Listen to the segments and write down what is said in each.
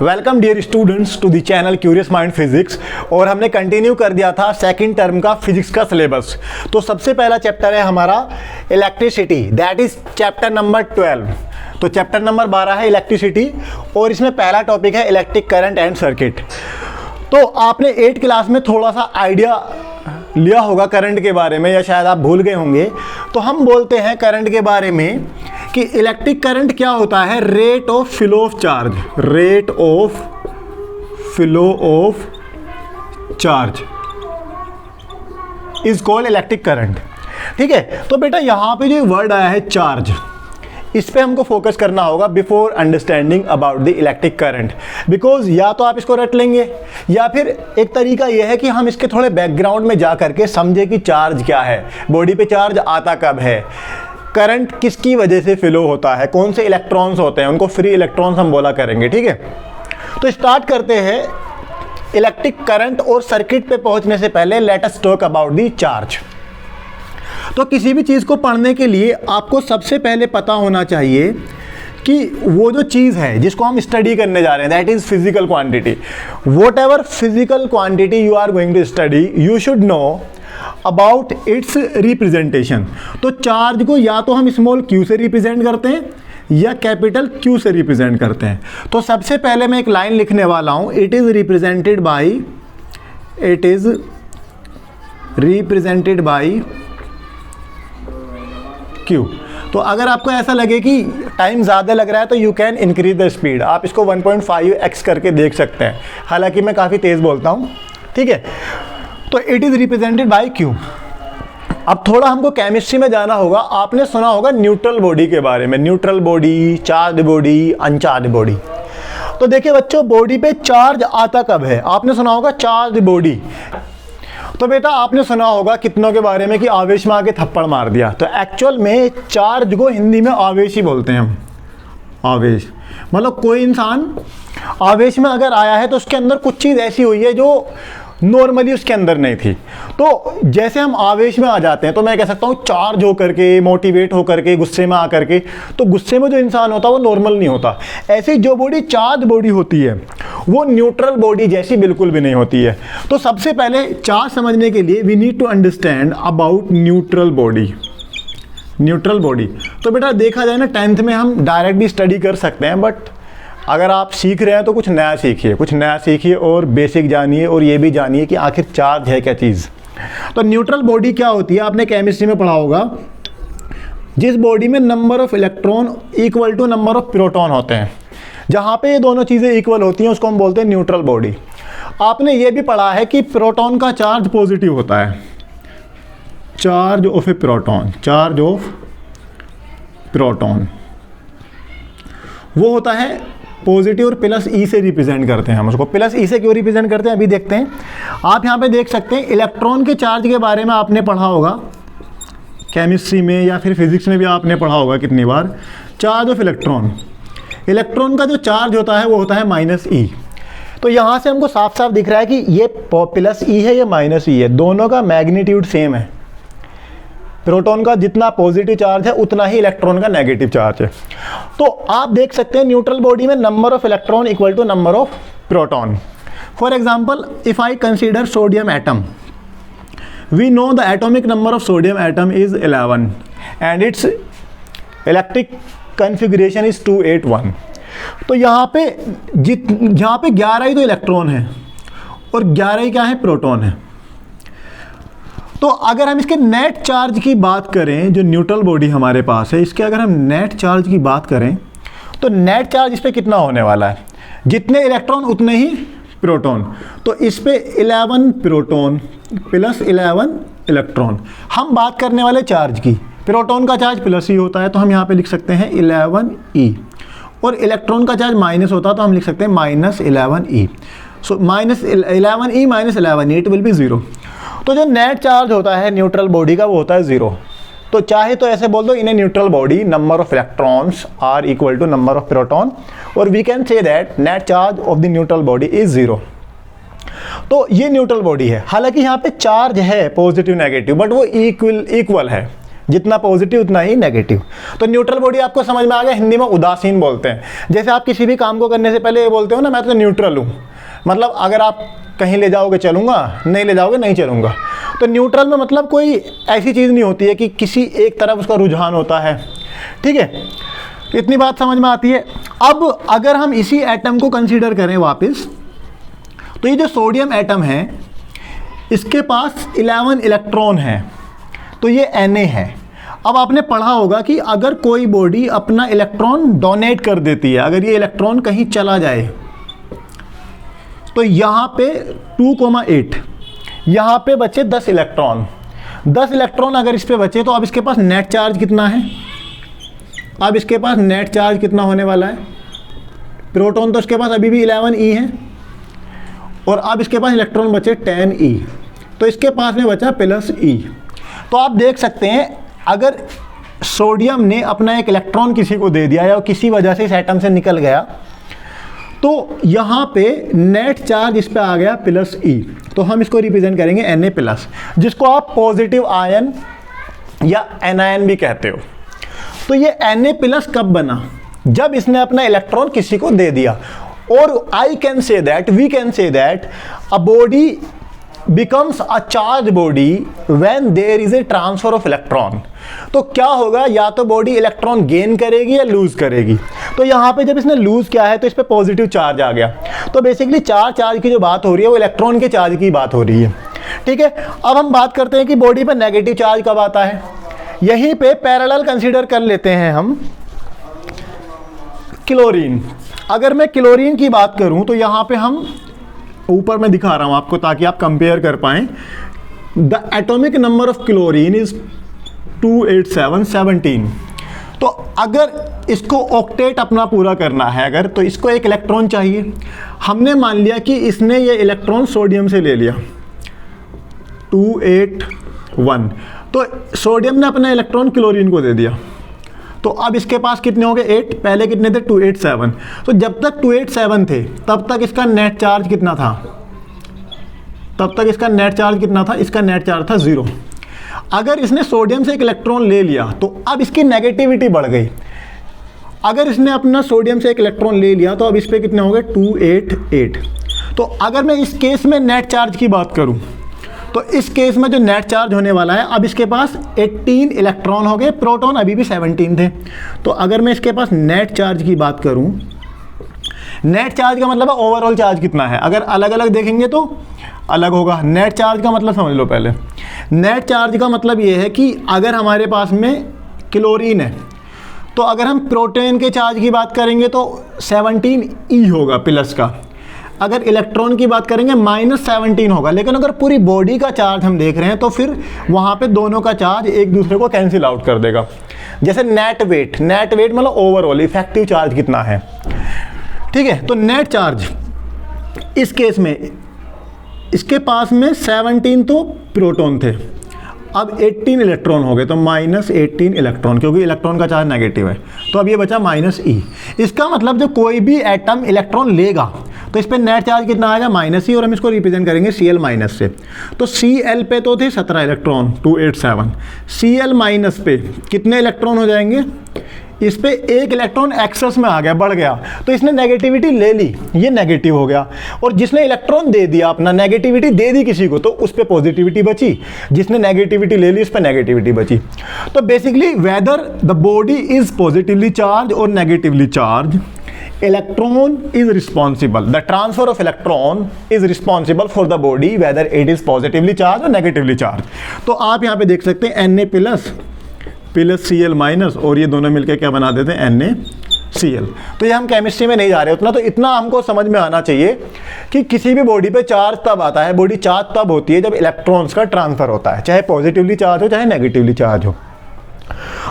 Welcome dear students to the channel curious mind physics. और हमने continue कर दिया था सेकंड टर्म का फिजिक्स का सिलेबस। तो सबसे पहला चैप्टर है हमारा electricity, that is chapter number 12। तो चैप्टर नंबर 12 है इलेक्ट्रिसिटी और इसमें पहला टॉपिक है इलेक्ट्रिक करंट एंड सर्किट। तो आपने 8 क्लास में थोड़ा सा आइडिया लिया होगा करंट के बारे में, या शायद आप भूल गए होंगे। तो हम बोलते हैं करंट के बारे में कि इलेक्ट्रिक करंट क्या होता है, rate of flow of charge, rate of flow of charge is called electric current. ठीक है, तो बेटा यहाँ पे जो वर्ड आया है चार्ज, इस पे हमको फोकस करना होगा before understanding about the electric current. Because या तो आप इसको रट लेंगे या फिर एक तरीका यह है कि हम इसके थोड़े बैकग्राउंड में जा करके समझे कि चार्ज क्या है, बॉडी पे चार्ज आता कब है, करंट किसकी वजह से फ्लो होता है, कौन से इलेक्ट्रॉन्स होते हैं, उनको फ्री इलेक्ट्रॉन्स हम बोला करेंगे। ठीक है, तो स्टार्ट करते हैं इलेक्ट्रिक करंट। और सर्किट पे पहुंचने से पहले let us talk about the charge. तो किसी भी चीज़ को पढ़ने के लिए आपको सबसे पहले पता होना चाहिए कि वो जो चीज़ है जिसको हम स्टडी करने जा रहे हैं, that is physical quantity. Whatever physical quantity you are going to study, you should know about its representation. तो चार्ज को या तो हम स्मॉल q से रिप्रेजेंट करते हैं या कैपिटल Q से रिप्रेजेंट करते हैं। तो सबसे पहले मैं एक लाइन लिखने वाला हूँ, it is represented by Q। तो अगर आपको ऐसा लगे कि टाइम ज़्यादा लग रहा है तो you can increase the speed, आप इसको 1.5x करके देख सकते हैं, हालांकि मैं काफ़ी तेज़ बोलता हूँ। ठीक है, तो it is represented by Q। अब थोड़ा हमको केमिस्ट्री में जाना होगा। आपने सुना होगा न्यूट्रल बॉडी के बारे में, neutral body, charge body, uncharged body. तो देखिए बच्चों, बॉडी पे चार्ज आता कब है, आपने सुना होगा चार्ज बॉडी। तो बेटा आपने सुना होगा कितनों के बारे में कि आवेश में आके थप्पड़ मार दिया। तो एक्चुअल में चार्ज को हिंदी में आवेश ही बोलते हैं हम। आवेश मतलब कोई इंसान आवेश में अगर आया है तो उसके अंदर कुछ चीज़ ऐसी हुई है जो नॉर्मली उसके अंदर नहीं थी। तो जैसे हम आवेश में आ जाते हैं तो मैं कह सकता हूँ चार्ज होकर के, मोटिवेट होकर के, गुस्से में आकर के, तो गुस्से में जो इंसान होता है वो नॉर्मल नहीं होता। ऐसी जो बॉडी चार्ज बॉडी होती है वो न्यूट्रल बॉडी जैसी बिल्कुल भी नहीं होती है। तो सबसे पहले चार्ज समझने के लिए we need to understand about neutral body. Neutral body तो बेटा देखा जाए ना 10th में हम डायरेक्ट भी स्टडी कर सकते हैं, बट अगर आप सीख रहे हैं तो कुछ नया सीखिए, कुछ नया सीखिए और बेसिक जानिए और ये भी जानिए कि आखिर चार्ज है क्या चीज़। तो न्यूट्रल बॉडी क्या होती है, आपने केमिस्ट्री में पढ़ा होगा, जिस बॉडी में number of electron equal to number of proton होते हैं, जहाँ पे ये दोनों चीज़ें इक्वल होती हैं उसको हम बोलते हैं न्यूट्रल बॉडी। आपने ये भी पढ़ा है कि प्रोटॉन का चार्ज पॉजिटिव होता है, charge of A proton, charge of proton वो होता है पॉजिटिव और प्लस ई से रिप्रेजेंट करते हैं हम उसको। प्लस ई से क्यों रिप्रेजेंट करते हैं अभी देखते हैं। आप यहाँ पे देख सकते हैं इलेक्ट्रॉन के चार्ज के बारे में आपने पढ़ा होगा केमिस्ट्री में या फिर फिजिक्स में भी आपने पढ़ा होगा कितनी बार। चार्ज ऑफ इलेक्ट्रॉन, इलेक्ट्रॉन का जो चार्ज होता है वो होता है -E। तो यहाँ से हमको साफ साफ दिख रहा है कि ये प्लस ई है, ये -E है, दोनों का मैग्नीट्यूड सेम है। प्रोटॉन का जितना पॉजिटिव चार्ज है उतना ही इलेक्ट्रॉन का नेगेटिव चार्ज है। तो आप देख सकते हैं न्यूट्रल बॉडी में number of electron equal to number of proton. For example if I consider sodium atom, we know the atomic number of sodium atom is 11 and its electric configuration is 281। तो यहाँ पे 11 ही तो electron है और 11 ही क्या है, proton है। तो अगर हम इसके नेट चार्ज की बात करें, जो न्यूट्रल बॉडी हमारे पास है, इसके अगर हम नेट चार्ज की बात करें तो नेट चार्ज इस पर कितना होने वाला है, जितने इलेक्ट्रॉन उतने ही प्रोटॉन। तो इस पे 11 प्रोटॉन प्लस 11 इलेक्ट्रॉन। हम बात करने वाले चार्ज की, प्रोटॉन का चार्ज प्लस ही होता है तो हम यहाँ पे लिख सकते हैं 11E, और इलेक्ट्रॉन का चार्ज माइनस होता है तो हम लिख सकते हैं -11E। So -11E - 11E it will be 0। तो जो नेट चार्ज होता है न्यूट्रल बॉडी का वो होता है 0। तो चाहे तो ऐसे बोल दो, in a neutral body number of electrons are equal to number of proton, और we can say that net charge of the neutral body is 0। तो ये न्यूट्रल बॉडी है। हालांकि यहाँ पे चार्ज है पॉजिटिव नेगेटिव, बट वो इक्वल है, जितना पॉजिटिव उतना ही नेगेटिव। तो न्यूट्रल बॉडी आपको समझ में आ गया, हिंदी में उदासीन बोलते हैं। जैसे आप किसी भी काम को करने से पहले ये बोलते हो ना, मैं तो न्यूट्रल हूँ, मतलब अगर आप कहीं ले जाओगे चलूँगा, नहीं ले जाओगे नहीं चलूँगा। तो न्यूट्रल में मतलब कोई ऐसी चीज़ नहीं होती है कि किसी एक तरफ उसका रुझान होता है, ठीक है, इतनी बात समझ में आती है। अब अगर हम इसी एटम को कंसीडर करें वापस, तो ये जो सोडियम एटम है इसके पास 11 इलेक्ट्रॉन है, तो ये Na है। अब आपने पढ़ा होगा कि अगर कोई बॉडी अपना इलेक्ट्रॉन डोनेट कर देती है, अगर ये इलेक्ट्रॉन कहीं चला जाए, तो यहाँ पे 2,8, यहाँ पे बचे 10 इलेक्ट्रॉन। 10 इलेक्ट्रॉन अगर इस पे बचे तो अब इसके पास नेट चार्ज कितना है? अब इसके पास नेट चार्ज कितना होने वाला है? प्रोटॉन तो इसके पास अभी भी 11e है, और अब इसके पास इलेक्ट्रॉन बचे 10e, तो इसके पास में बचा +e। तो आप देख सकते हैं अगर सोडियम ने अपना एक इलेक्ट्रॉन किसी को दे दिया या किसी वजह से इस एटम से निकल गया, तो यहाँ पे नेट चार्ज इस पे आ गया +e, तो हम इसको रिप्रेजेंट करेंगे Na+, जिसको आप पॉजिटिव आयन या एनायन भी कहते हो। तो ये Na+ कब बना? जब इसने अपना इलेक्ट्रॉन किसी को दे दिया। और we can say that a body becomes a charged body when there is a transfer of electron। तो क्या होगा, या तो बॉडी इलेक्ट्रॉन गेन करेगी या लूज करेगी। तो यहाँ पे जब इसने लूज किया है तो इस पे पॉजिटिव चार्ज आ गया। तो बेसिकली चार्ज की जो बात हो रही है वो इलेक्ट्रॉन के चार्ज की बात हो रही है, ठीक है। अब हम बात करते हैं कि बॉडी पे नेगेटिव चार्ज कब आता है। यहीं पे पैरेलल कंसीडर कर लेते हैं हम क्लोरीन। अगर मैं क्लोरीन की बात करूं तो यहाँ पे हम ऊपर मैं दिखा रहा हूं आपको ताकि आप कंपेयर कर पाएं। The atomic number of chlorine is 28717। तो अगर इसको ऑक्टेट अपना पूरा करना है अगर, तो इसको एक इलेक्ट्रॉन चाहिए। हमने मान लिया कि इसने ये इलेक्ट्रॉन सोडियम से ले लिया 281, तो सोडियम ने अपना इलेक्ट्रॉन क्लोरीन को दे दिया। तो अब इसके पास कितने हो गए? 8। पहले कितने थे? 287। तो जब तक 287 थे तब तक इसका नेट चार्ज कितना था? इसका नेट चार्ज था 0। अगर इसने सोडियम से एक इलेक्ट्रॉन ले लिया तो अब इसकी नेगेटिविटी बढ़ गई। अगर इसने अपना सोडियम से एक इलेक्ट्रॉन ले लिया तो अब इस पे कितने हो गए? 288। तो अगर मैं इस केस में नेट चार्ज की बात करूं तो इस केस में जो नेट चार्ज होने वाला है, अब इसके पास 18 इलेक्ट्रॉन हो गए, प्रोटॉन अभी भी 17 थे। तो अगर मैं इसके पास नेट चार्ज की बात करूं, नेट चार्ज का मतलब है ओवरऑल चार्ज कितना है। अगर अलग अलग देखेंगे तो अलग होगा। नेट चार्ज का मतलब समझ लो पहले। नेट चार्ज का मतलब ये है कि अगर हमारे पास में क्लोरीन है तो अगर हम प्रोटॉन के चार्ज की बात करेंगे तो 17e होगा प्लस का। अगर इलेक्ट्रॉन की बात करेंगे -17 होगा। लेकिन अगर पूरी बॉडी का चार्ज हम देख रहे हैं तो फिर वहाँ पे दोनों का चार्ज एक दूसरे को कैंसिल आउट कर देगा। जैसे नेट वेट मतलब ओवरऑल इफेक्टिव चार्ज कितना है, ठीक है। तो नेट चार्ज इस केस में इसके पास में 17 तो प्रोटॉन थे, अब 18 इलेक्ट्रॉन हो गए, तो -18 इलेक्ट्रॉन, क्योंकि इलेक्ट्रॉन का चार्ज नेगेटिव है। तो अब ये बचा -e। इसका मतलब जो कोई भी एटम इलेक्ट्रॉन लेगा तो इस पे नेट चार्ज कितना आएगा? -e, और हम इसको रिप्रेजेंट करेंगे Cl- से। तो Cl पे तो थे 17 इलेक्ट्रॉन 287, Cl- पे कितने इलेक्ट्रॉन हो जाएंगे? इस पे एक इलेक्ट्रॉन एक्सेस में आ गया, बढ़ गया, तो इसने नेगेटिविटी ले ली, ये नेगेटिव हो गया। और जिसने इलेक्ट्रॉन दे दिया अपना, नेगेटिविटी दे दी किसी को, तो उस पर पॉजिटिविटी बची। जिसने नेगेटिविटी ले ली उस पर नेगेटिविटी बची। तो basically whether the body is positively charge और negatively charge, electron is responsible, the transfer of electron is responsible for the body whether it is positively charged or negatively charged। तो आप यहाँ पे देख सकते हैं Na+ Cl- और ये दोनों मिलकर क्या बना देते हैं? NaCl। तो ये हम केमिस्ट्री में नहीं जा रहे उतना, तो इतना हमको समझ में आना चाहिए कि किसी भी बॉडी पे चार्ज तब आता है, बॉडी चार्ज तब होती है जब इलेक्ट्रॉन्स का ट्रांसफर होता है, चाहे पॉजिटिवली चार्ज हो चाहे नेगेटिवली चार्ज हो।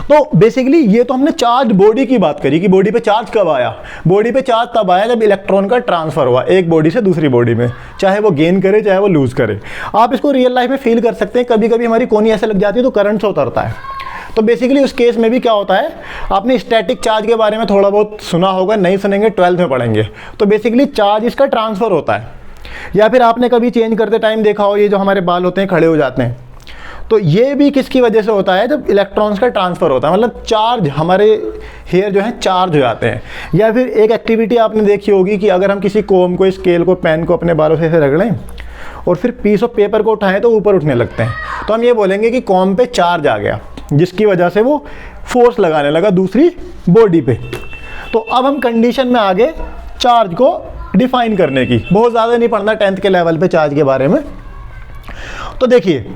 तो बेसिकली ये तो हमने चार्ज बॉडी की बात करी कि बॉडी पे चार्ज कब आया। बॉडी पे चार्ज तब आया जब इलेक्ट्रॉन का ट्रांसफर हुआ एक बॉडी से दूसरी बॉडी में, चाहे वो गेन करे चाहे वो लूज करे। आप इसको रियल लाइफ में फील कर सकते हैं। कभी कभी हमारी कोनी ऐसे लग जाती है तो करंट से उतरता है। तो बेसिकली उस केस में भी क्या होता है, आपने स्टैटिक चार्ज के बारे में थोड़ा बहुत सुना होगा, नहीं सुनेंगे 12th में पढ़ेंगे। तो बेसिकली चार्ज इसका ट्रांसफर होता है। या फिर आपने कभी चेंज करते टाइम देखा हो, ये जो हमारे बाल होते हैं खड़े हो जाते हैं, तो ये भी किसकी वजह से होता है, जब इलेक्ट्रॉन्स का ट्रांसफ़र होता है, मतलब चार्ज, हमारे हेयर जो है चार्ज हो जाते हैं। या फिर एक एक्टिविटी आपने देखी होगी कि अगर हम किसी कोम को, स्केल को, पेन को अपने बालों से ऐसे रगड़ें और फिर पीस ऑफ पेपर को उठाएं तो ऊपर उठने लगते हैं, तो हम ये बोलेंगे कि कॉम पे चार्ज आ गया, जिसकी वजह से वो फोर्स लगाने लगा दूसरी बॉडी पे। तो अब हम कंडीशन में आगे चार्ज को डिफाइन करने की, बहुत ज़्यादा नहीं पढ़ना 10th के लेवल पे चार्ज के बारे में। तो देखिए,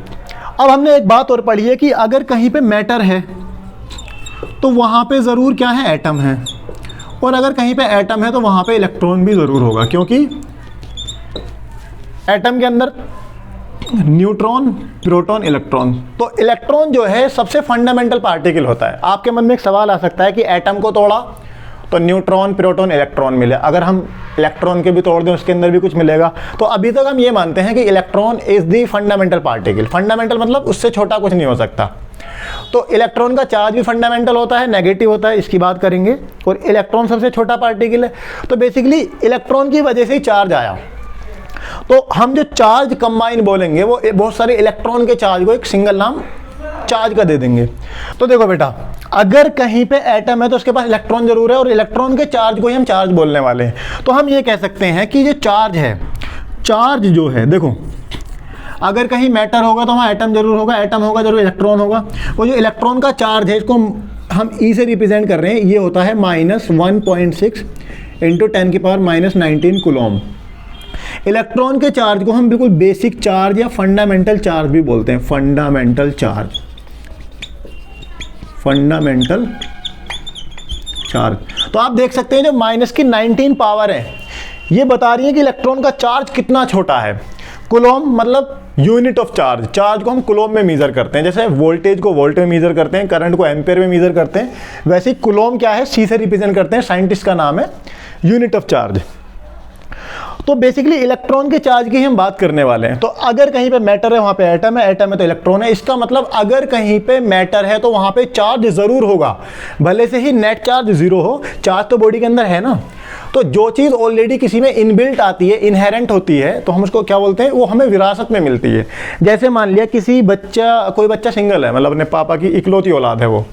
अब हमने एक बात और पढ़ी है कि अगर कहीं पे मैटर है तो वहाँ पे ज़रूर क्या है, एटम है, और अगर कहीं पे एटम है तो वहाँ पे इलेक्ट्रॉन भी ज़रूर होगा, क्योंकि एटम के अंदर न्यूट्रॉन, प्रोटॉन, इलेक्ट्रॉन। तो इलेक्ट्रॉन जो है सबसे फंडामेंटल पार्टिकल होता है। आपके मन में एक सवाल आ सकता है कि एटम को तोड़ा तो न्यूट्रॉन, प्रोटॉन, इलेक्ट्रॉन मिले, अगर हम इलेक्ट्रॉन के भी तोड़ दें उसके अंदर भी कुछ मिलेगा। तो अभी तक हम ये मानते हैं कि electron is the fundamental particle. Fundamental मतलब उससे छोटा कुछ नहीं हो सकता। तो इलेक्ट्रॉन का चार्ज भी फंडामेंटल होता है, नेगेटिव होता है, इसकी बात करेंगे, और इलेक्ट्रॉन सबसे छोटा पार्टिकल है। तो बेसिकली इलेक्ट्रॉन की वजह से ही चार्ज आया। तो हम जो चार्ज कंबाइन बोलेंगे वो बहुत सारे इलेक्ट्रॉन के चार्ज को एक सिंगल नाम चार्ज का दे देंगे। तो देखो बेटा, अगर कहीं पे एटम है तो उसके पास इलेक्ट्रॉन जरूर है, और इलेक्ट्रॉन के चार्ज को ही हम चार्ज बोलने वाले हैं। तो हम ये कह सकते हैं कि जो चार्ज है, चार्ज जो है, देखो अगर कहीं मैटर होगा तो वहाँ एटम जरूर होगा, एटम होगा जरूर इलेक्ट्रॉन होगा। वो जो इलेक्ट्रॉन का चार्ज है, इसको हम ई से रिप्रेजेंट कर रहे हैं, ये होता है -1.6 × 10⁻⁻19 कूलॉम। इलेक्ट्रॉन के चार्ज को हम बिल्कुल बेसिक चार्ज या फंडामेंटल चार्ज भी बोलते हैं, फंडामेंटल चार्ज, फंडामेंटल चार्ज। तो आप देख सकते हैं जो -19 पावर है, ये बता रही है कि इलेक्ट्रॉन का चार्ज कितना छोटा है। कूलॉम मतलब यूनिट ऑफ चार्ज, चार्ज को हम कूलॉम में मेजर करते हैं, जैसे वोल्टेज को वोल्ट में मेजर करते हैं, करंट को एम्पेयर में मेजर करते हैं, वैसे ही कूलॉम क्या है, सी से रिप्रेजेंट करते हैं, साइंटिस्ट का नाम है यूनिट ऑफ चार्ज। तो बेसिकली इलेक्ट्रॉन के चार्ज की हम बात करने वाले हैं। तो अगर कहीं पे मैटर है वहाँ पे एटम है, एटम है तो इलेक्ट्रॉन है। इसका मतलब अगर कहीं पे मैटर है तो वहाँ पे चार्ज ज़रूर होगा, भले से ही नेट चार्ज 0 हो, चार्ज तो बॉडी के अंदर है ना। तो जो चीज़ ऑलरेडी किसी में इनबिल्ट आती है, इनहेरेंट होती है, तो हम उसको क्या बोलते हैं, वो हमें विरासत में मिलती है। जैसे मान लिया किसी बच्चा, कोई बच्चा सिंगल है, मतलब अपने पापा की इकलौती औलाद है वो,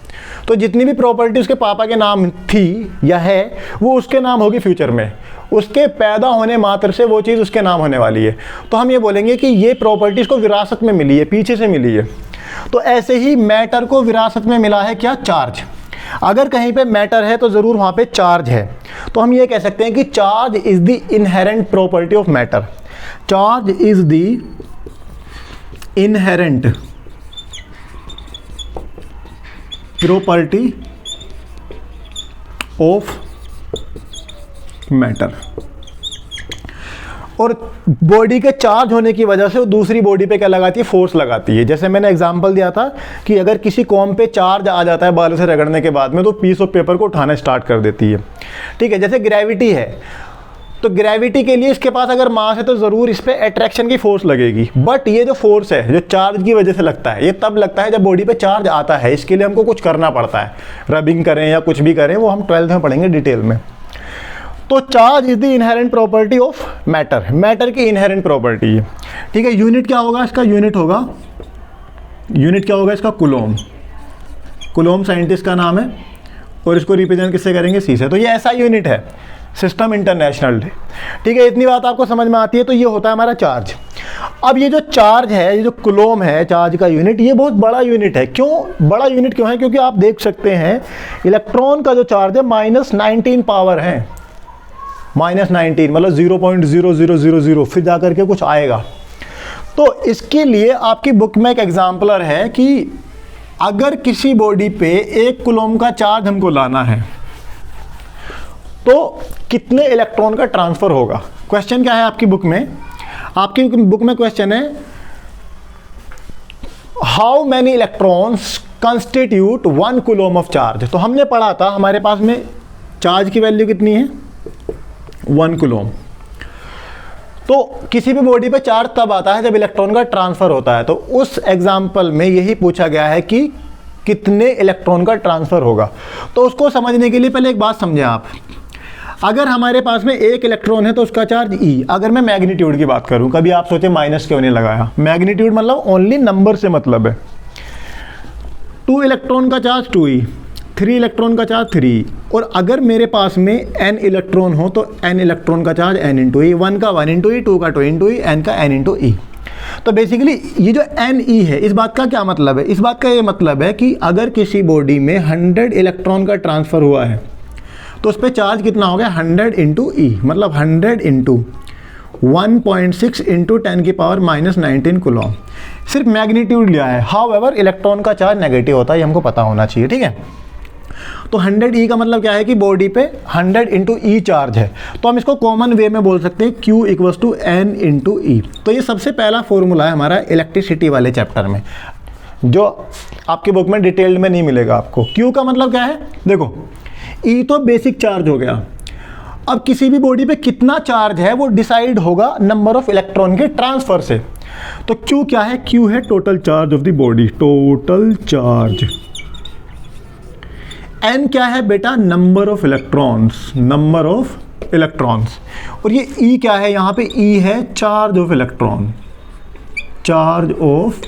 तो जितनी भी प्रॉपर्टी उसके पापा के नाम थी या है वो उसके नाम होगी फ्यूचर में, उसके पैदा होने मात्र से वो चीज़ उसके नाम होने वाली है। तो हम ये बोलेंगे कि ये प्रॉपर्टी उसको विरासत में मिली है, पीछे से मिली है। तो ऐसे ही मैटर को विरासत में मिला है क्या, चार्ज। अगर कहीं पे मैटर है तो ज़रूर वहाँ पे चार्ज है। तो हम ये कह सकते हैं कि charge is the inherent property of matter, charge is the inherent property of matter. और बॉडी के चार्ज होने की वजह से वो दूसरी बॉडी पे क्या लगाती है, फोर्स लगाती है। जैसे मैंने एग्जांपल दिया था कि अगर किसी कॉम पे चार्ज आ जाता है बालों से रगड़ने के बाद में, तो पीस ऑफ पेपर को उठाना स्टार्ट कर देती है। ठीक है, जैसे ग्रेविटी है, तो ग्रेविटी के लिए इसके पास अगर मास है तो ज़रूर इस पर अट्रैक्शन की फोर्स लगेगी। बट ये जो फोर्स है, जो चार्ज की वजह से लगता है, ये तब लगता है जब बॉडी पे चार्ज आता है। इसके लिए हमको कुछ करना पड़ता है, रबिंग करें या कुछ भी करें, वो हम 12th में पढ़ेंगे डिटेल में। तो charge is the inherent property of matter, matter की इनहेरेंट प्रॉपर्टी है। ठीक है, यूनिट क्या होगा इसका, यूनिट क्या होगा इसका, कूलॉम। कूलॉम साइंटिस्ट का नाम है, और इसको रिप्रेजेंट किससे करेंगे, सी से। तो ये ऐसा यूनिट है, सिस्टम इंटरनेशनल। ठीक है, इतनी बात आपको समझ में आती है। तो ये होता है हमारा चार्ज। अब ये जो चार्ज है, ये जो कूलॉम है, चार्ज का यूनिट, ये बहुत बड़ा यूनिट है। क्यों बड़ा यूनिट क्यों है, क्योंकि आप देख सकते हैं इलेक्ट्रॉन का जो चार्ज है -19 पावर है, -19 मतलब 0.0000, फिर जा करके कुछ आएगा। तो इसके लिए आपकी बुक में एक एग्जाम्पलर है कि अगर किसी बॉडी पे 1 कूलॉम का चार्ज हमको लाना है तो कितने इलेक्ट्रॉन का ट्रांसफ़र होगा। क्वेश्चन क्या है आपकी बुक में, आपकी बुक में क्वेश्चन है how many electrons constitute 1 Coulomb of charge. तो हमने पढ़ा था, हमारे पास में चार्ज की वैल्यू कितनी है, 1 कूलॉम। तो किसी भी बॉडी पे चार्ज तब आता है जब इलेक्ट्रॉन का ट्रांसफ़र होता है। तो उस एग्जाम्पल में यही पूछा गया है कि कितने इलेक्ट्रॉन का ट्रांसफ़र होगा। तो उसको समझने के लिए पहले एक बात समझें आप, अगर हमारे पास में 1 इलेक्ट्रॉन है तो उसका चार्ज E। अगर मैं मैग्नीट्यूड की बात करूं, कभी आप सोचे माइनस क्यों नहीं लगाया, मैग्नीट्यूड मतलब ओनली नंबर से मतलब है। 2 इलेक्ट्रॉन का चार्ज 2e, 3 इलेक्ट्रॉन का चार्ज 3e, और अगर मेरे पास में n इलेक्ट्रॉन हो तो n इलेक्ट्रॉन का चार्ज n इंटू ई, 1 का 1 इंटू ई, 2 का 2 इंटू ई, n का n इंटू ई। तो बेसिकली ये जो NE है, इस बात का क्या मतलब है? इस बात का ये मतलब है कि अगर किसी बॉडी में 100 इलेक्ट्रॉन का ट्रांसफ़र हुआ है तो उस पर चार्ज कितना हो गया? 100 इंटू ई, मतलब 100 इंटू 1.6 इंटू 10 की पावर माइनस 19 कूलॉम। सिर्फ मैग्नीट्यूड लिया है, हाउएवर इलेक्ट्रॉन का चार्ज नेगेटिव होता है, ये हमको पता होना चाहिए, ठीक है। तो 100 ई का मतलब क्या है कि बॉडी पे 100 इंटू ई चार्ज है, तो हम इसको कॉमन वे में बोल सकते हैं Q equals to N into E. तो ये सबसे पहला फॉर्मूला है हमारा इलेक्ट्रिसिटी वाले चैप्टर में, जो आपकी बुक में डिटेल्ड में नहीं मिलेगा आपको। Q का मतलब क्या है? देखो, E तो बेसिक चार्ज हो गया। अब किसी भी बॉडी पे कितना चार्ज है वो डिसाइड होगा नंबर ऑफ इलेक्ट्रॉन के ट्रांसफर से। तो Q क्या है? Q है total charge of the body, total charge. N क्या है बेटा? Number of electrons, number of electrons. और ये E क्या है? यहाँ पे E है charge of electron, charge of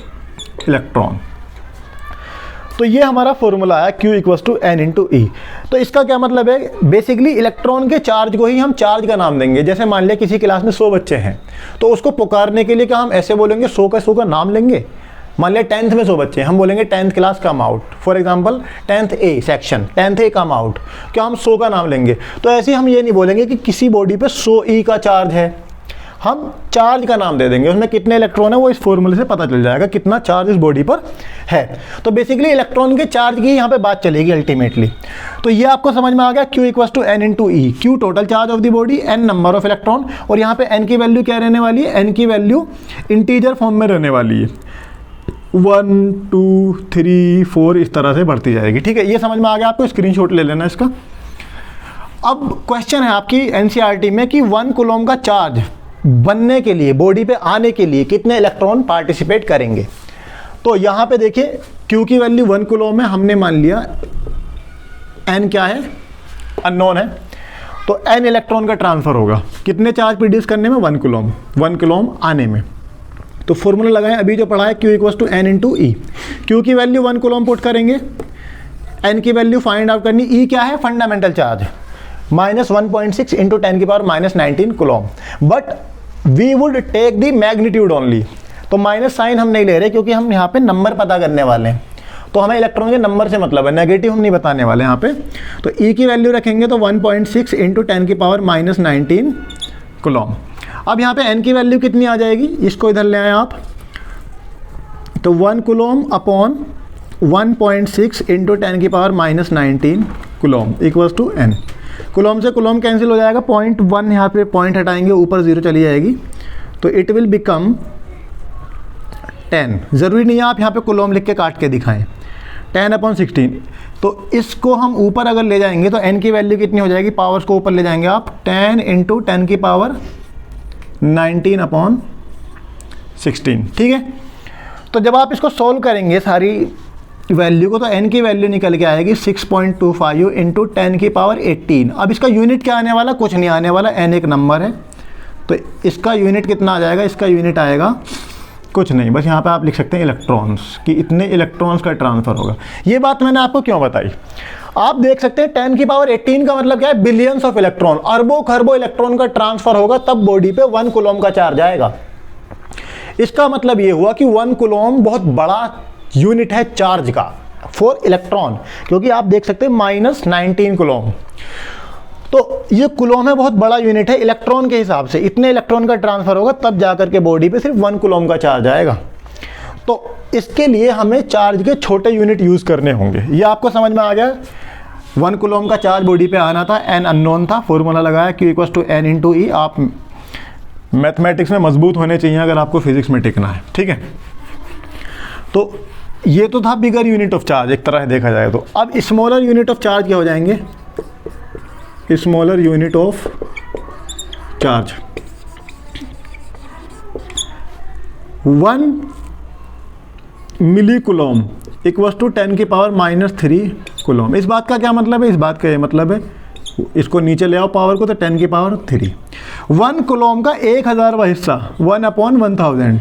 electron. तो ये हमारा फॉर्मूला है Q equals to N into E. तो इसका क्या मतलब है? बेसिकली इलेक्ट्रॉन के चार्ज को ही हम चार्ज का नाम देंगे। जैसे मान लिया किसी क्लास में 100 बच्चे हैं, तो उसको पुकारने के लिए क्या हम ऐसे बोलेंगे? 100 का नाम लेंगे। मान लिया 10th में 100 बच्चे हैं, हम बोलेंगे 10th class come out, for example 10th A section, 10th A come out, क्या हम 100 का नाम लेंगे? तो ऐसे ही हम ये नहीं बोलेंगे कि किसी बॉडी पे 100 E का चार्ज है, हम चार्ज का नाम दे देंगे। उसमें कितने इलेक्ट्रॉन है वो इस फॉर्मूले से पता चल जाएगा कितना चार्ज इस बॉडी पर है। तो बेसिकली इलेक्ट्रॉन के चार्ज की यहाँ पे बात चलेगी अल्टीमेटली। तो ये आपको समझ में आ गया, Q equals to N into E. Q total charge of the body, N number of electron, और यहाँ पे N की वैल्यू क्या रहने वाली है? N की वैल्यू इंटीजर फॉर्म में रहने वाली है, 1 2 3 4 इस तरह से बढ़ती जाएगी, ठीक है। ये समझ में आ गया आपको, स्क्रीनशॉट ले लेना इसका। अब क्वेश्चन है आपकी NCERT में कि 1 कूलॉम का चार्ज बनने के लिए, बॉडी पे आने के लिए कितने इलेक्ट्रॉन पार्टिसिपेट करेंगे। तो यहाँ पे देखिए Q की वैल्यू 1 कूलॉम है, हमने मान लिया N क्या है? अननोन है। तो N इलेक्ट्रॉन का ट्रांसफ़र होगा कितने चार्ज प्रोड्यूस करने में? 1 कूलॉम, 1 कूलॉम आने में। तो फॉर्मूला लगाएं अभी जो पढ़ा है, Q equals to N into E. Q की वैल्यू 1 कूलॉम पुट करेंगे, N की वैल्यू फाइंड आउट करनी। E क्या है? फंडामेंटल चार्ज, माइनस 1.6 इंटू 10 की power minus 19 coulomb. But we would take the magnitude only. तो माइनस साइन हम नहीं ले रहे क्योंकि हम यहाँ पे नंबर पता करने वाले हैं, तो हमें इलेक्ट्रॉन के नंबर से मतलब है, नेगेटिव हम नहीं बताने वाले यहाँ पे। तो E की वैल्यू रखेंगे तो 1.6 इंटू 10 की पावर माइनस 19 कूलॉम। अब यहाँ पे N की वैल्यू कितनी आ जाएगी? इसको इधर ले आए आप, तो 1 कूलॉम अपॉन 1.6 इंटू 10 की power minus 19 coulomb equals to N। Coulomb से कूलॉम कैंसिल हो जाएगा, 0.1 यहाँ पे पॉइंट हटाएंगे, ऊपर 0 चली जाएगी, तो इट विल बिकम 10। ज़रूरी नहीं है आप यहाँ पे कूलॉम लिख के काट के दिखाएं, 10/16। तो इसको हम ऊपर अगर ले जाएंगे तो N की वैल्यू कितनी हो जाएगी? पावर्स को ऊपर ले जाएंगे आप, 10 इंटू 10 की पावर 19/16, ठीक है। तो जब आप इसको सोल्व करेंगे सारी वैल्यू को, तो N की वैल्यू निकल के आएगी 6.25 इंटू 10 की पावर 18। अब इसका यूनिट क्या आने वाला? कुछ नहीं आने वाला, N एक नंबर है, तो इसका यूनिट कितना आ जाएगा? इसका यूनिट आएगा कुछ नहीं, बस यहाँ पे आप लिख सकते हैं इलेक्ट्रॉन्स, कि इतने इलेक्ट्रॉन्स का ट्रांसफ़र होगा। ये बात मैंने आपको क्यों बताई? आप देख सकते हैं 10 की पावर 18 का मतलब क्या है? बिलियंस ऑफ इलेक्ट्रॉन, अरबों खरबों इलेक्ट्रॉन का ट्रांसफ़र होगा, तब बॉडी पे 1 कूलॉम का चार्ज आएगा। इसका मतलब ये हुआ कि 1 कूलॉम बहुत बड़ा यूनिट है चार्ज का फॉर इलेक्ट्रॉन, क्योंकि आप देख सकते हैं माइनस 19 कूलॉम। तो ये कूलॉम है, बहुत बड़ा यूनिट है इलेक्ट्रॉन के हिसाब से। इतने इलेक्ट्रॉन का ट्रांसफ़र होगा तब जाकर के बॉडी पे सिर्फ 1 कूलॉम का चार्ज आएगा। तो इसके लिए हमें चार्ज के छोटे यूनिट यूज़ करने होंगे। ये आपको समझ में आ गया? 1 कूलॉम का चार्ज बॉडी पे आना था, N अननोन था, फॉर्मूला लगाया Q equals to N into E. आप मैथमेटिक्स में मजबूत होने चाहिए अगर आपको फिजिक्स में टिकना है, ठीक है। तो ये तो था बिगर यूनिट ऑफ चार्ज एक तरह से देखा जाए तो। अब स्मॉलर यूनिट ऑफ चार्ज क्या हो जाएंगे? Smaller unit of charge 1 milli coulomb equals to 10 की पावर माइनस 3 कूलॉम। इस बात का क्या मतलब है? इस बात का ये मतलब है, इसको नीचे ले आओ पावर को, तो 10 की पावर 3। 1 कूलॉम का 1000वां हिस्सा 1/1000,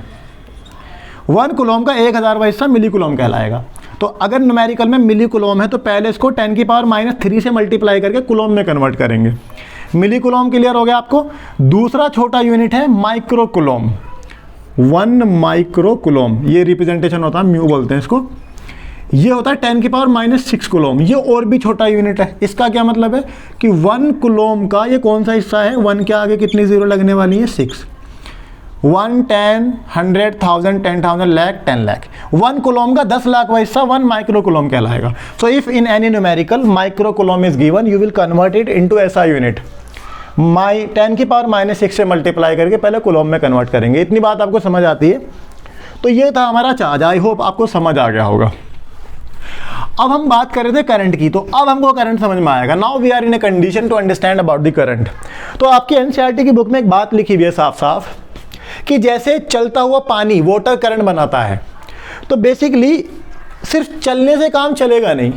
1 कूलॉम का 1000वां हिस्सा मिली कूलॉम कहलाएगा। तो अगर न्यूमेरिकल में मिली कुलोम है तो पहले इसको 10⁻³ से मल्टीप्लाई करके कुलोम में कन्वर्ट करेंगे। मिली कुलोम क्लियर हो गया आपको। दूसरा छोटा यूनिट है माइक्रो कुलोम। 1 माइक्रो कुलोम, ये रिप्रेजेंटेशन होता है, म्यू बोलते हैं इसको। ये होता है 10⁻⁶ कुलोम। ये और भी छोटा यूनिट है। इसका क्या मतलब है कि 1 कुलोम का ये कौन सा हिस्सा है, 1 के आगे कितनी जीरो लगने वाली है, 6। 1, 10, 100, 1000, 10,000, लाख, 10 लाख। 1 कुलोम का 10 लाख का हिस्सा 1 माइक्रो कुलोम कहलाएगा। So if in any numerical micro coulomb is given, you will convert it into ऐसा यूनिट। 10⁻⁶ से मल्टीप्लाई करके पहले कुलोम में कन्वर्ट करेंगे। इतनी बात आपको समझ आती है। तो ये था हमारा चार्ज। आई होप आपको समझ आ गया होगा। अब हम बात कर रहे थे करंट की, तो अब हमको करंट समझ में आएगा। Now we are in a condition to understand about the current. तो आपकी एनसीईआरटी की बुक में एक बात लिखी हुई है साफ साफ कि जैसे चलता हुआ पानी वाटर करंट बनाता है, तो बेसिकली सिर्फ चलने से काम चलेगा नहीं।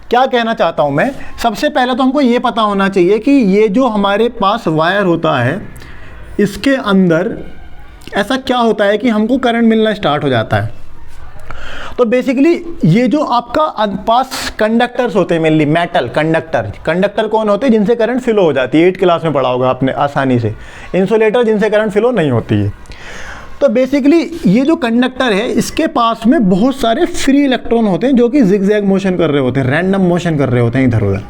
क्या कहना चाहता हूं मैं, सबसे पहले तो हमको ये पता होना चाहिए कि ये जो हमारे पास वायर होता है, इसके अंदर ऐसा क्या होता है कि हमको करंट मिलना स्टार्ट हो जाता है। तो बेसिकली ये जो आपका पास कंडक्टर्स होते हैं, मेनली मेटल कंडक्टर कौन होते हैं, जिनसे करंट फ्लो हो जाती है। 8th क्लास में पढ़ा होगा आपने आसानी से। इंसुलेटर जिनसे करंट फ्लो नहीं होती है। तो बेसिकली ये जो कंडक्टर है, इसके पास में बहुत सारे फ्री इलेक्ट्रॉन होते हैं जो कि जिगजैग मोशन कर रहे होते हैं, रैंडम मोशन कर रहे होते हैं इधर उधर।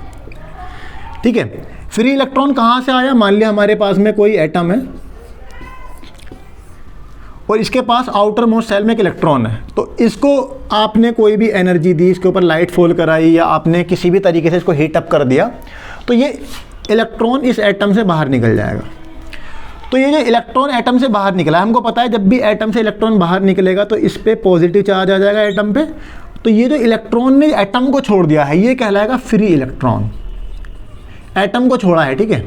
ठीक है, फ्री इलेक्ट्रॉन कहाँ से आया, मान लिया हमारे पास में कोई एटम है और इसके पास आउटर मोस्ट सेल में एक इलेक्ट्रॉन है। तो इसको आपने कोई भी एनर्जी दी, इसके ऊपर लाइट फॉल कराई या आपने किसी भी तरीके से इसको हीट अप कर दिया, तो ये इलेक्ट्रॉन इस एटम से बाहर निकल जाएगा। तो ये जो इलेक्ट्रॉन एटम से बाहर निकला है, हमको पता है जब भी एटम से इलेक्ट्रॉन बाहर निकलेगा तो इस पर पॉजिटिव चार्ज आ जाएगा एटम पे। तो ये जो इलेक्ट्रॉन ने एटम को छोड़ दिया है, ये कहलाएगा फ्री इलेक्ट्रॉन। एटम को छोड़ा है, ठीक है,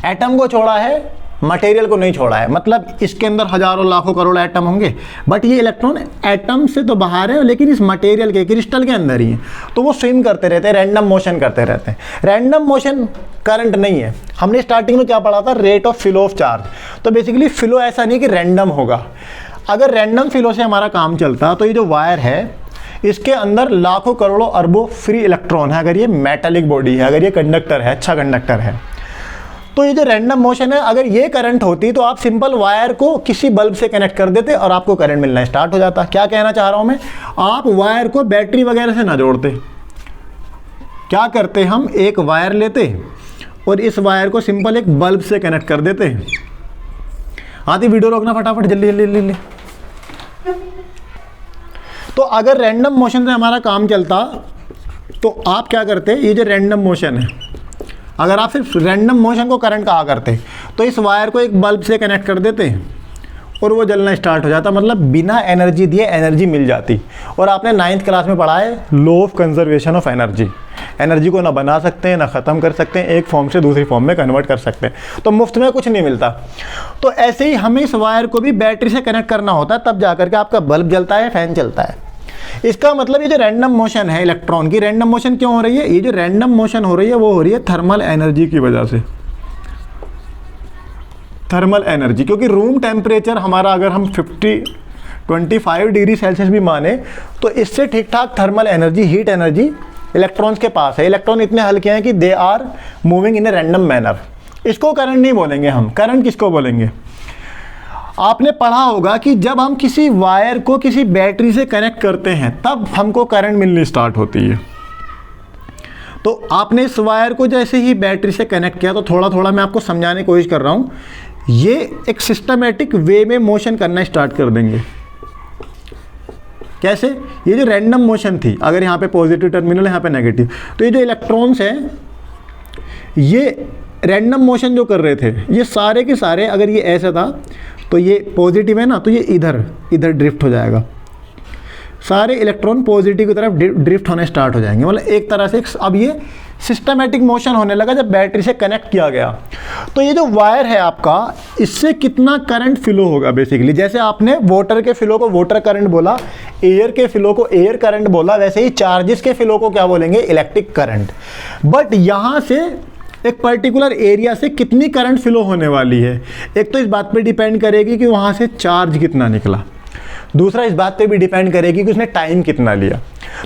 एटम को छोड़ा है, मटेरियल को नहीं छोड़ा है। मतलब इसके अंदर हजारों लाखों करोड़ एटम होंगे, बट ये इलेक्ट्रॉन एटम से तो बाहर है, लेकिन इस मटेरियल के क्रिस्टल के अंदर ही है। तो वो स्विम करते रहते हैं, रैंडम मोशन करते रहते हैं। रैंडम मोशन करंट नहीं है। हमने स्टार्टिंग में क्या पढ़ा था, rate of flow of charge. तो बेसिकली फ्लो ऐसा नहीं कि रैंडम होगा। अगर रैंडम फ्लो से हमारा काम चलता तो ये जो वायर है, इसके अंदर लाखों करोड़ों अरबों फ्री इलेक्ट्रॉन है। अगर ये मेटालिक बॉडी है, अगर ये कंडक्टर है, अच्छा कंडक्टर है, तो ये जो रैंडम मोशन है, अगर ये करंट होती तो आप सिंपल वायर को किसी बल्ब से कनेक्ट कर देते और आपको करंट मिलना स्टार्ट हो जाता। क्या कहना चाह रहा हूं मैं, आप वायर को बैटरी वगैरह से ना जोड़ते। क्या करते, हम एक वायर लेते और इस वायर को सिंपल एक बल्ब से कनेक्ट कर देते। आती वीडियो रोकना फटाफट, जल्दी जल्दी जल्दी। तो अगर रैंडम मोशन से हमारा काम चलता तो आप क्या करते, ये जो रैंडम मोशन है, अगर आप सिर्फ रैंडम मोशन को करंट कहा करते तो इस वायर को एक बल्ब से कनेक्ट कर देते और वो जलना स्टार्ट हो जाता। मतलब बिना एनर्जी दिए एनर्जी मिल जाती। और आपने 9th क्लास में पढ़ा है law of conservation of energy. Energy को ना बना सकते हैं ना ख़त्म कर सकते हैं, एक फॉर्म से दूसरी फॉर्म में कन्वर्ट कर सकते हैं। तो मुफ्त में कुछ नहीं मिलता। तो ऐसे ही हमें इस वायर को भी बैटरी से कनेक्ट करना होता है, तब जाकर के आपका बल्ब जलता है, फैन चलता है। इसका मतलब ये जो रैंडम मोशन है इलेक्ट्रॉन की, रैंडम मोशन क्यों हो रही है, ये जो रैंडम मोशन हो रही है वो हो रही है थर्मल एनर्जी की वजह से। थर्मल एनर्जी, क्योंकि रूम टेम्परेचर हमारा अगर हम 25 डिग्री सेल्सियस भी माने तो इससे ठीक ठाक thermal energy, heat energy electrons के पास है। इलेक्ट्रॉन इतने हल्के हैं कि they are moving in a random manner. इसको करंट नहीं बोलेंगे हम। करंट किसको बोलेंगे, आपने पढ़ा होगा कि जब हम किसी वायर को किसी बैटरी से कनेक्ट करते हैं तब हमको करंट मिलनी स्टार्ट होती है। तो आपने इस वायर को जैसे ही बैटरी से कनेक्ट किया, तो थोड़ा थोड़ा मैं आपको समझाने की कोशिश कर रहा हूँ, ये एक सिस्टमेटिक वे में मोशन करना स्टार्ट कर देंगे। कैसे, ये जो रैंडम मोशन थी, अगर यहाँ पे पॉजिटिव टर्मिनल है, यहाँ पे नेगेटिव, तो ये जो इलेक्ट्रॉन्स हैं ये रैंडम मोशन जो कर रहे थे, ये सारे के सारे, अगर ये ऐसा था तो ये पॉजिटिव है ना, तो ये इधर ड्रिफ्ट हो जाएगा। सारे इलेक्ट्रॉन पॉजिटिव की तरफ ड्रिफ्ट होने स्टार्ट हो जाएंगे। मतलब एक तरह से अब ये सिस्टमेटिक मोशन होने लगा जब बैटरी से कनेक्ट किया गया। तो ये जो वायर है आपका, इससे कितना करंट फ्लो होगा बेसिकली, जैसे आपने वाटर के फ्लो को वाटर करंट बोला, एयर के फ्लो को एयर करंट बोला, वैसे ही चार्जेस के फ्लो को क्या बोलेंगे, इलेक्ट्रिक करंट। बट यहाँ से एक पर्टिकुलर एरिया से कितनी करंट फ्लो होने वाली है, एक तो इस बात पे डिपेंड करेगी कि वहाँ से चार्ज कितना निकला। दूसरा इस बात पे भी डिपेंड करेगी कि उसने टाइम कितना लिया।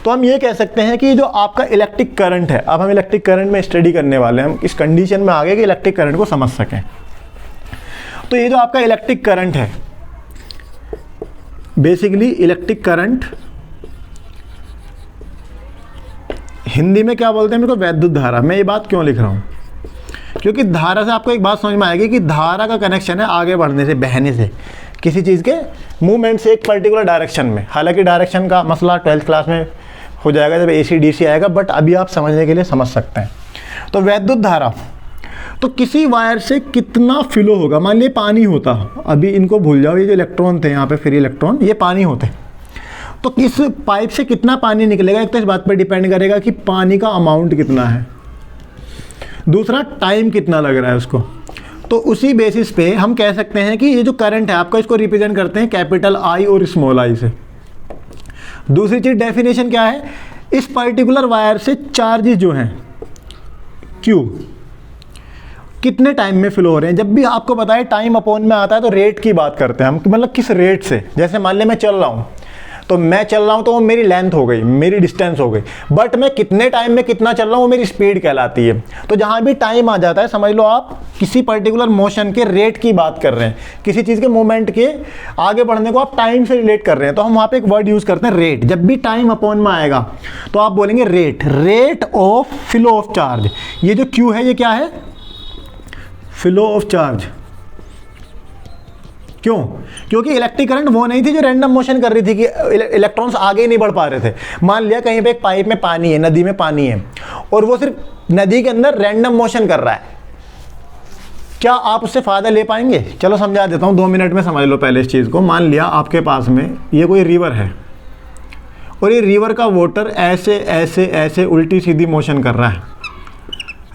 तो हम ये कह सकते हैं कि जो आपका इलेक्ट्रिक करंट है, अब हम इलेक्ट्रिक करंट में स्टडी करने वाले हैं, हम इस कंडीशन में आ गए कि इलेक्ट्रिक करंट को समझ सकें। तो ये जो आपका इलेक्ट्रिक करंट है, बेसिकली इलेक्ट्रिक करंट हिंदी में क्या बोलते हैं, मेरे को विद्युत धारा। मैं ये बात क्यों लिख रहा हूँ, क्योंकि धारा से आपको एक बात समझ में आएगी कि धारा का कनेक्शन है आगे बढ़ने से, बहने से, किसी चीज़ के मूवमेंट से एक पर्टिकुलर डायरेक्शन में। हालांकि डायरेक्शन का मसला 12th क्लास में हो जाएगा जब AC/DC आएगा, बट अभी आप समझने के लिए समझ सकते हैं। तो विद्युत धारा, तो किसी वायर से कितना फ्लो होगा। मान लीजिए पानी होता, अभी इनको भूल जाओ, ये जो इलेक्ट्रॉन थे यहाँ पे फ्री इलेक्ट्रॉन, ये पानी होते, तो किस पाइप से कितना पानी निकलेगा, एक तो इस बात पर डिपेंड करेगा कि पानी का अमाउंट कितना है, दूसरा टाइम कितना लग रहा है उसको। तो उसी बेसिस पे हम कह सकते हैं कि ये जो करंट है आपका, इसको रिप्रेजेंट करते हैं कैपिटल I और स्मॉल i से। दूसरी चीज़ डेफिनेशन क्या है, इस पर्टिकुलर वायर से चार्जेस जो हैं Q कितने टाइम में फ्लो हो रहे हैं। जब भी आपको बताए टाइम अपॉन में आता है तो रेट की बात करते हैं हम, मतलब किस रेट से। जैसे मान लें मैं चल रहा हूँ, तो मैं चल रहा हूँ तो वो मेरी लेंथ हो गई, मेरी डिस्टेंस हो गई, बट मैं कितने टाइम में कितना चल रहा हूँ वो मेरी स्पीड कहलाती है। तो जहाँ भी टाइम आ जाता है समझ लो आप किसी पर्टिकुलर मोशन के रेट की बात कर रहे हैं, किसी चीज़ के मूवमेंट के आगे बढ़ने को आप टाइम से रिलेट कर रहे हैं, तो हम वहाँ पे एक वर्ड यूज़ करते हैं रेट। जब भी टाइम अपॉन में आएगा तो आप बोलेंगे rate, rate of flow of charge. ये जो Q है ये क्या है, फ्लो ऑफ चार्ज। क्यों, क्योंकि इलेक्ट्रिक करंट वो नहीं थी जो रैंडम मोशन कर रही थी कि इलेक्ट्रॉन्स आगे ही नहीं बढ़ पा रहे थे। मान लिया कहीं पे एक पाइप में पानी है, नदी में पानी है, और वो सिर्फ नदी के अंदर रैंडम मोशन कर रहा है, क्या आप उससे फ़ायदा ले पाएंगे? चलो समझा देता हूँ, 2 मिनट में समझ लो पहले इस चीज़ को। मान लिया आपके पास में ये कोई रिवर है, और ये रिवर का वाटर ऐसे ऐसे ऐसे उल्टी सीधी मोशन कर रहा है,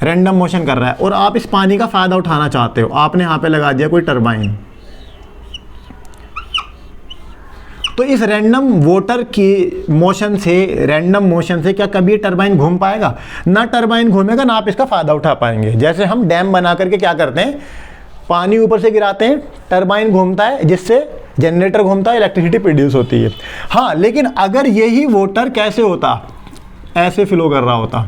रैंडम मोशन कर रहा है, और आप इस पानी का फ़ायदा उठाना चाहते हो। आपने यहाँ पे लगा दिया कोई टरबाइन, तो इस रैंडम वाटर की मोशन से, रैंडम मोशन से क्या कभी टरबाइन घूम पाएगा? ना टरबाइन घूमेगा, ना आप इसका फ़ायदा उठा पाएंगे। जैसे हम डैम बना करके क्या करते हैं, पानी ऊपर से गिराते हैं, टरबाइन घूमता है, जिससे जनरेटर घूमता है, इलेक्ट्रिसिटी प्रोड्यूस होती है। हाँ, लेकिन अगर यही वाटर कैसे होता, ऐसे फ्लो कर रहा होता,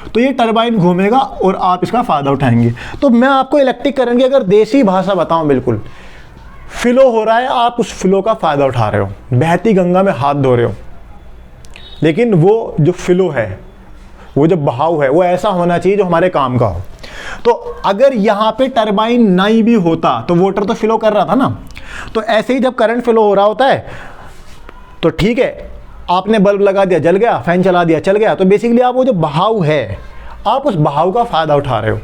तो ये टरबाइन घूमेगा और आप इसका फ़ायदा उठाएंगे। तो मैं आपको इलेक्ट्रिक करंट की अगर देसी भाषा बताऊं, बिल्कुल फ्लो हो रहा है, आप उस फ्लो का फ़ायदा उठा रहे हो। बहती गंगा में हाथ धो रहे हो, लेकिन वो जो फ्लो है, वो जो बहाव है, वो ऐसा होना चाहिए जो हमारे काम का हो। तो अगर यहाँ पे टरबाइन नहीं भी होता तो वाटर तो फ्लो कर रहा था ना। तो ऐसे ही जब करंट फ्लो हो रहा होता है तो ठीक है, आपने बल्ब लगा दिया जल गया, फैन चला दिया चल गया, तो बेसिकली आप वो जो बहाव है, आप उस बहाव का फ़ायदा उठा रहे हो।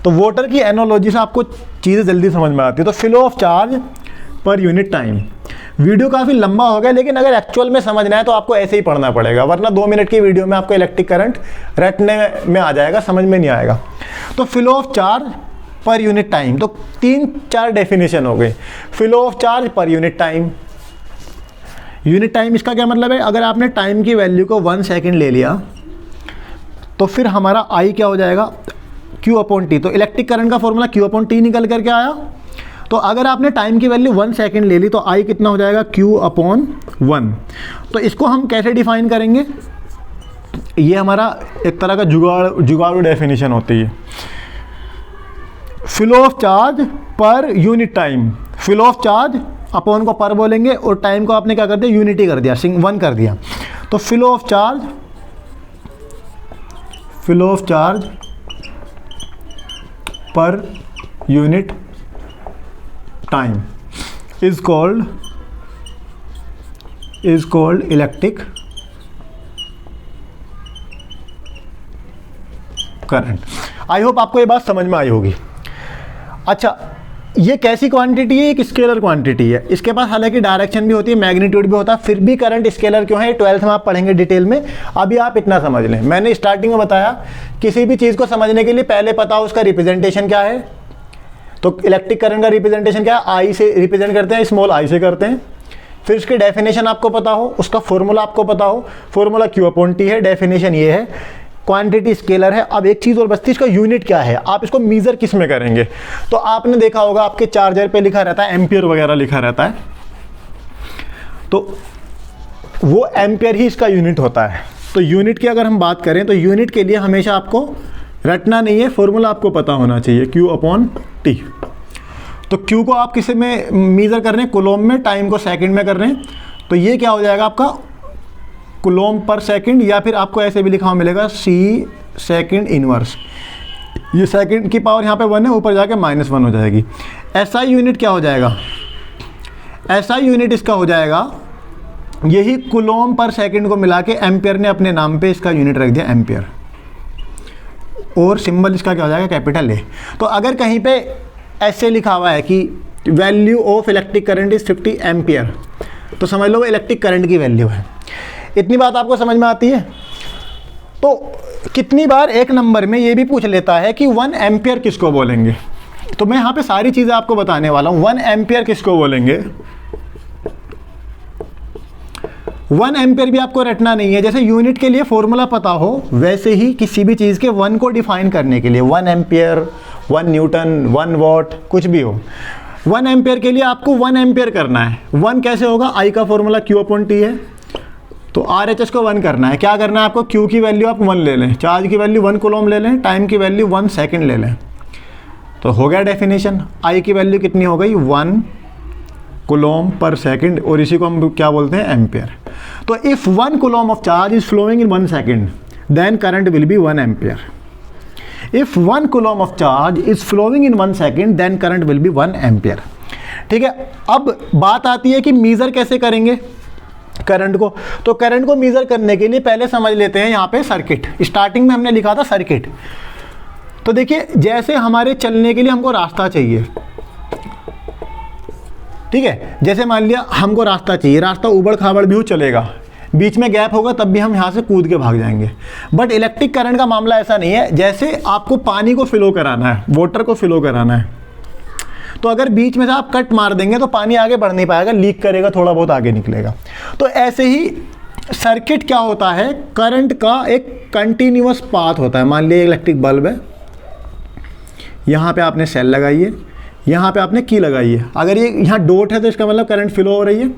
तो वाटर की एनालॉजी से आपको चीज़ें जल्दी समझ में आती है। तो flow of charge per unit time. Video काफ़ी लंबा हो गया, लेकिन अगर एक्चुअल में समझना है तो आपको ऐसे ही पढ़ना पड़ेगा, वरना 2 मिनट की वीडियो में आपको इलेक्ट्रिक करंट रटने में आ जाएगा, समझ में नहीं आएगा। तो flow of charge per unit time, तो 3-4 डेफिनेशन हो गई। Flow of charge per unit time, unit time इसका क्या मतलब है, अगर आपने टाइम की वैल्यू को 1 सेकेंड ले लिया तो फिर हमारा आई क्या हो जाएगा, Q/T। तो इलेक्ट्रिक करंट का फॉर्मूला Q/T निकल करके आया। तो अगर आपने टाइम की वैल्यू 1 सेकेंड ले ली तो आई कितना हो जाएगा, Q/1। तो इसको हम कैसे डिफाइन करेंगे, ये हमारा एक तरह का जुगाड़ू डेफिनेशन होती है। Flow of charge per unit time, flow of charge upon को पर बोलेंगे और टाइम को आपने क्या कर दिया, यूनिटी कर दिया, 1 कर दिया। तो flow of charge per unit time is called electric current. I hope आपको ये बात समझ में आई होगी। अच्छा, ये कैसी क्वांटिटी है, एक स्केलर क्वांटिटी है। इसके पास हालांकि डायरेक्शन भी होती है, मैग्नीट्यूड भी होता है, फिर भी करंट स्केलर क्यों है, 12th में आप पढ़ेंगे डिटेल में। अभी आप इतना समझ लें, मैंने स्टार्टिंग में बताया किसी भी चीज़ को समझने के लिए पहले पता हो उसका रिप्रेजेंटेशन क्या है। तो इलेक्ट्रिक करंट का रिप्रेजेंटेशन क्या है, आई से रिप्रेजेंट करते हैं, स्मॉल आई से करते हैं। फिर उसकी डेफिनेशन आपको पता हो, उसका फॉर्मूला आपको पता हो, फॉर्मूला Q/T है, डेफिनेशन ये है, क्वांटिटी स्केलर है। अब एक चीज़ और बचती है, इसका यूनिट क्या है, आप इसको मीज़र किस में करेंगे। तो आपने देखा होगा आपके चार्जर पे लिखा रहता है एम्पियर वगैरह लिखा रहता है। तो वो एम्पियर ही इसका यूनिट होता है। तो यूनिट की अगर हम बात करें तो यूनिट के लिए हमेशा आपको रटना नहीं है, फॉर्मूला आपको पता होना चाहिए, Q/T। तो Q को आप किसी में मेज़र कर रहे हैं, कूलोम में, टाइम को सेकंड में कर रहे हैं, तो ये क्या हो जाएगा आपका कूलोम पर सेकंड, या फिर आपको ऐसे भी लिखा हुआ मिलेगा C सेकंड इनवर्स। ये सेकंड की पावर यहाँ पे 1 है, ऊपर जाके -1 हो जाएगी। SI यूनिट क्या हो जाएगा, SI यूनिट इसका हो जाएगा यही कूलोम पर सेकंड को मिला के एम्पियर ने अपने नाम पे इसका यूनिट रख दिया एम्पियर, और सिंबल इसका क्या हो जाएगा कैपिटल A। तो अगर कहीं पे ऐसे लिखा हुआ है कि value of electric current is 50 ampere, तो समझ लो वो इलेक्ट्रिक करंट की वैल्यू है। इतनी बात आपको समझ में आती है। तो कितनी बार एक नंबर में ये भी पूछ लेता है कि 1 एम्पियर किसको बोलेंगे, तो मैं यहाँ पे सारी चीज़ें आपको बताने वाला हूँ। 1 एम्पियर किसको बोलेंगे, 1 एम्पियर भी आपको रटना नहीं है। जैसे यूनिट के लिए फॉर्मूला पता हो, वैसे ही किसी भी चीज़ के 1 को डिफाइन करने के लिए 1 एम्पियर, 1 न्यूटन, 1 वॉट, कुछ भी हो, 1 एम्पियर के लिए आपको 1 एम्पियर करना है। 1 कैसे होगा, I का फॉर्मूला Q/T है, तो RHS को 1 करना है। क्या करना है आपको, Q की वैल्यू आप 1 ले लें, चार्ज की वैल्यू 1 कूलोम ले लें, टाइम की वैल्यू 1 सेकंड ले लें, तो हो गया डेफिनेशन। I की वैल्यू कितनी हो गई, 1 कूलोम पर सेकंड, और इसी को हम क्या बोलते हैं, एम्पियर। तो if 1 coulomb of charge is flowing in 1 second, then current will be 1 ampere. If 1 coulomb of charge is flowing in 1 second, then current will be 1 ampere. ठीक है, अब बात आती है कि मीज़र कैसे करेंगे करंट को। तो करंट को मीज़र करने के लिए पहले समझ लेते हैं यहाँ पे सर्किट। स्टार्टिंग में हमने लिखा था सर्किट। तो देखिए, जैसे हमारे चलने के लिए हमको रास्ता चाहिए, ठीक है, जैसे मान लिया हमको रास्ता चाहिए, रास्ता उबड़ खाबड़ भी हो चलेगा, बीच में गैप होगा तब भी हम यहाँ से कूद के भाग जाएंगे। बट इलेक्ट्रिक करंट का मामला ऐसा नहीं है। जैसे आपको पानी को फ्लो कराना है, वाटर को फ्लो कराना है, तो अगर बीच में से आप कट मार देंगे तो पानी आगे बढ़ नहीं पाएगा, लीक करेगा, थोड़ा बहुत आगे निकलेगा। तो ऐसे ही सर्किट क्या होता है, करंट का एक कंटिन्यूअस पाथ होता है। मान लिया इलेक्ट्रिक बल्ब है, यहाँ पे आपने सेल लगाई है, यहाँ पे आपने की लगाई है। अगर ये यहाँ डॉट है तो इसका मतलब करंट फ्लो हो रही है,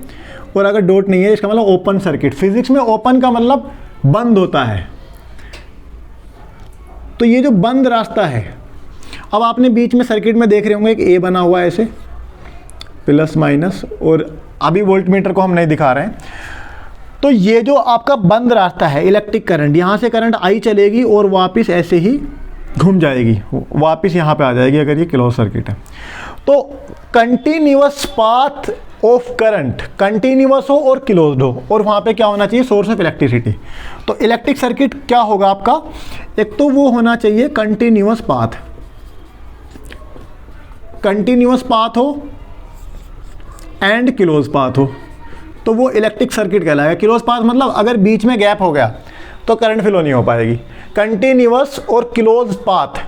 और अगर डॉट नहीं है इसका मतलब ओपन सर्किट। फिजिक्स में ओपन का मतलब बंद होता है। तो ये जो बंद रास्ता है, अब आपने बीच में सर्किट में देख रहे होंगे एक ए बना हुआ है ऐसे, प्लस माइनस, और अभी वोल्टमीटर को हम नहीं दिखा रहे हैं। तो ये जो आपका बंद रास्ता है इलेक्ट्रिक करंट, यहाँ से करंट आई चलेगी और वापस ऐसे ही घूम जाएगी, वापस यहाँ पे आ जाएगी अगर ये क्लोज सर्किट है। तो continuous path of current, continuous हो और क्लोज्ड हो, और वहाँ पे क्या होना चाहिए, सोर्स ऑफ इलेक्ट्रिसिटी। तो इलेक्ट्रिक सर्किट क्या होगा आपका, एक तो वो होना चाहिए कंटिन्यूअस पाथ, कंटिन्यूअस पाथ हो एंड क्लोज पाथ हो, तो वो इलेक्ट्रिक सर्किट कहलाएगा। क्लोज पाथ मतलब अगर बीच में गैप हो गया तो करंट फ्लो नहीं हो पाएगी। कंटिन्यूअस और close path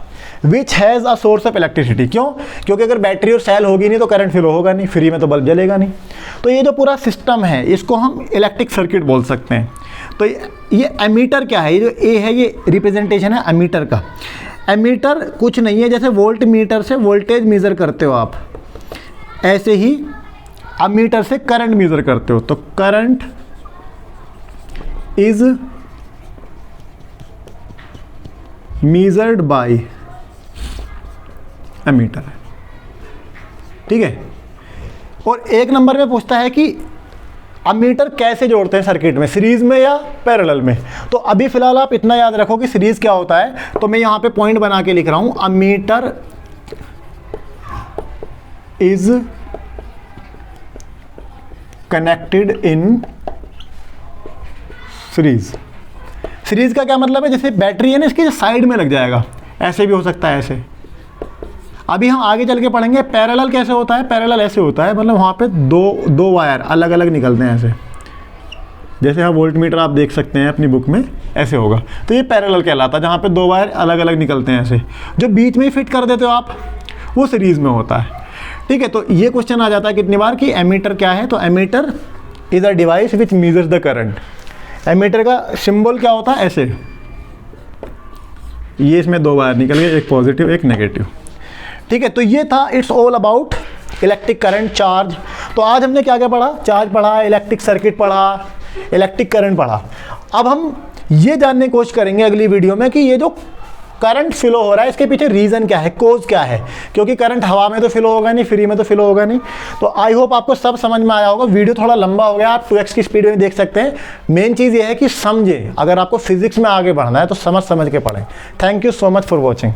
which has a source of electricity. क्यों, क्योंकि अगर बैटरी और सेल होगी नहीं तो करंट फ्लो होगा नहीं, फ्री में तो बल्ब जलेगा नहीं। तो ये जो पूरा सिस्टम है इसको हम इलेक्ट्रिक सर्किट बोल सकते हैं। तो ये एमीटर क्या है, ये जो ए है ये रिप्रेजेंटेशन है एमीटर का। एमीटर कुछ नहीं है, जैसे वोल्ट मीटर से वोल्टेज मेज़र करते हो आप, ऐसे ही अमीटर से करंट मेज़र करते हो। तो current is measured by ammeter, ठीक है। और एक नंबर में पूछता है कि अमीटर कैसे जोड़ते हैं सर्किट में, सीरीज में या पैरेलल में। तो अभी फिलहाल आप इतना याद रखो कि सीरीज क्या होता है, तो मैं यहाँ पे पॉइंट बना के लिख रहा हूँ, ammeter is connected in series. Series का क्या मतलब है, जैसे बैटरी है ना इसकी साइड में लग जाएगा, ऐसे भी हो सकता है ऐसे। अभी हम आगे चल के पढ़ेंगे पैरेलल कैसे होता है। पैरेलल ऐसे होता है, मतलब वहाँ पे दो वायर अलग अलग निकलते हैं ऐसे, जैसे यहाँ वोल्ट मीटर आप देख सकते हैं अपनी बुक में ऐसे होगा। तो ये पैरेलल कहलाता है, जहाँ पे दो वायर अलग अलग निकलते हैं ऐसे। जो बीच में ही फिट कर देते हो आप वो सीरीज में होता है, ठीक है। तो ये क्वेश्चन आ जाता है कितनी बार कि एमीटर क्या है। तो ammeter is a device which measures the current. Ammeter का सिंबल क्या होता है, ऐसे, ये इसमें दो वायर निकल गए, एक पॉजिटिव एक नेगेटिव, ठीक है। तो ये था it's all about electric current, charge. तो आज हमने क्या क्या पढ़ा, चार्ज पढ़ा, इलेक्ट्रिक सर्किट पढ़ा, इलेक्ट्रिक करंट पढ़ा। अब हम ये जानने की कोशिश करेंगे अगली वीडियो में कि ये जो करंट फ्लो हो रहा है इसके पीछे रीज़न क्या है, कोज क्या है, क्योंकि करंट हवा में तो फ्लो होगा नहीं, फ्री में तो फ्लो होगा नहीं। तो आई होप आपको सब समझ में आया होगा। वीडियो थोड़ा लंबा हो गया, आप 2x की स्पीड में देख सकते हैं। मेन चीज़ ये है कि समझे, अगर आपको फिजिक्स में आगे बढ़ना है तो समझ के पढ़ें। Thank you so much for watching.